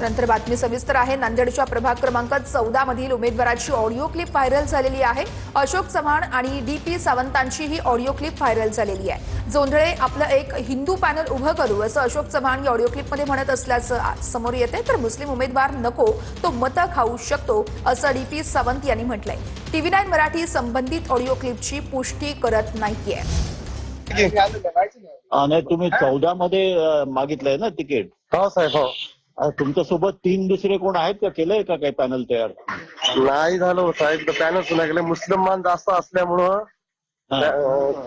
नंतर बातमी सविस्तर आहे। नांदेडच्या प्रभाग क्रमांक 14 मधील उमेदवाराची ऑडिओ क्लिप व्हायरल झालेली आहे। अशोक चव्हाण आणि डीपी सावंतांची ही ऑडिओ क्लिप व्हायरल झालेली आहे। जोंधळे आपलं एक हिंदू पॅनल उभं करू असं अशोक चव्हाण या ऑडिओ क्लिपमध्ये म्हणत असल्याचं समोर येते, तर मुस्लिम उमेदवार नको तो मतं खाऊ शकतो असं डीपी सावंत यांनी म्हटलंय। TV9 मराठी संबंधित ऑडिओ क्लिपची पुष्टी करत नाहीये। नाही, तुम्ही 14 मध्ये मागितलंय ना तिकीट? हो साहेब, हो. तुमच्यासोबत 3 दुसरे कोण आहेत का? केलंय का काही पॅनल तयार? नाही झालं हो साहेब, पॅनल सुद्धा गेले. मुस्लिमान जास्त असल्यामुळं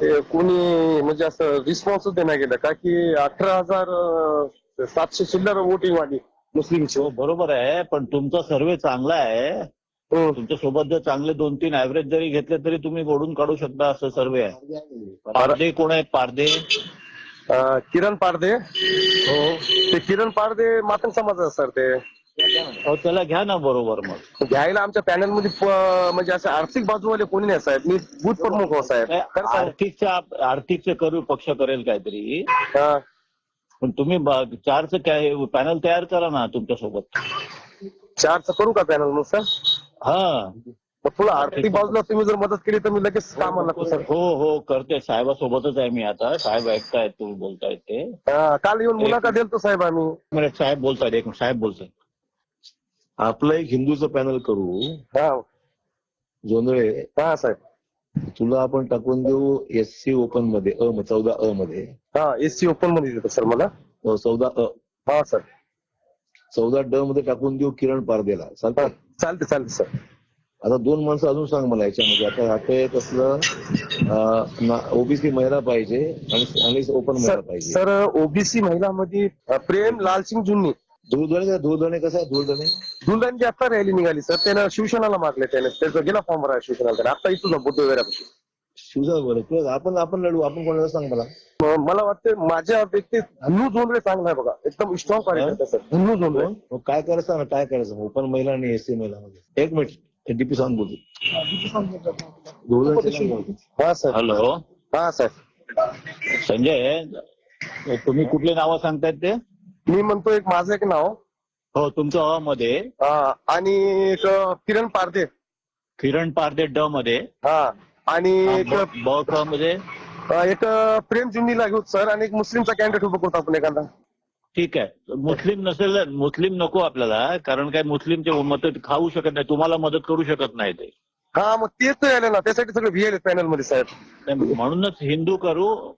ते कोणी म्हणजे असं रिस्पॉन्सच देण्यात गेलं का की 18,700 चिल्लर वोटिंग वाली मुस्लिमची. हो, बरोबर आहे, पण तुमचा सर्वे चांगला आहे। तुमच्या सोबत जर चांगले 2-3 ऍव्हरेज जरी घेतले तरी तुम्ही ओढून काढू शकता असं सर्वे आहे। पारदे कोण आहेत? पारदे किरण पारदे. हो, ते किरण पारदे मातंग समाजाचं सर ते. त्याला घ्या ना बरोबर। मग घ्यायला आमच्या पॅनल मध्ये म्हणजे असं आर्थिक बाजूवाले कोणी नाही साहेब. मी बूथ प्रमुख हो साहेब. आर्थिकचे करू पक्ष करेल काहीतरी, हा. पण तुम्ही 4चं काय पॅनल तयार करा ना तुमच्यासोबत। 4चं करू का पॅनल मग सर? हा, मग तुला आर्थिक बाजूला तुम्ही जर मदत केली तर मी लगेच कामाला लागतो सर. हो हो, करते। साहेबासोबतच आहे मी आता। साहेब ऐकतायत तुम्ही बोलतायत ते। काल येऊन मुलाखत दिलतो साहेब आम्ही. मिनिट, साहेब बोलतायत, एक मिनिट, साहेब बोलतायत। आपलं एक हिंदूचं पॅनल करू हा जोंधळे। हा साहेब. तुला आपण टाकून देऊ SC ओपन मध्ये 14 मध्ये। हा SC ओपन मध्ये देतो सर मला। 14 हा सर. 14 मध्ये टाकून देऊ किरण पारदेला, चालतंय? चालते चालते सर. आता 2 माणसं अजून सांग मला याच्यामध्ये। आता हे कसलं ओबीसी महिला पाहिजे आणि ओपन महिला पाहिजे। सर ओबीसी महिलामध्ये प्रेम लालसिंग जुन्नी. धुळदणे कसं आहे? धुलदांची आता रॅली निघाली सर. त्यानं शिवसेनाला मागले. त्याचा गेला फॉर्म भरायला शिवसेना. आता इथून बुद्ध वगैरे शिवसेना आपण लढू। आपण कोणाला सांग मला? मला वाटतं माझ्या व्यक्ती धन्नू जोंधळे चांगला आहे बघा, एकदम स्ट्रॉंग कार्यकर्ता सर. धन्नू जोंधळे. मग काय करायचं ना, काय करायचं ओपन महिला आणि SC महिला मध्ये? एक मिनिट, डीपी सांग बोलतो। हा सर. हॅलो, हा सर. संजय, तुम्ही कुठले नावं सांगतायत ते? मी म्हणतो एक माझं एक नाव. हो, तुमचं मध्ये आणि एक किरण पारदे. किरण पारदे ड मध्ये. हा आणि एक ब क मध्ये एक प्रेम जुन्नीला घेऊ सर. आणि एक मुस्लिमचा कॅन्डिडेट उभं करतो आपण एखादा. ठीक आहे। मुस्लिम नसेल, मुस्लिम नको आपल्याला, कारण काय मुस्लिमचे मत खाऊ शकत नाही, तुम्हाला मदत करू शकत नाही ते। हा मग तेच आले ना, त्यासाठी सगळे व्हीएल पॅनल मध्ये साहेब. म्हणूनच हिंदू करू।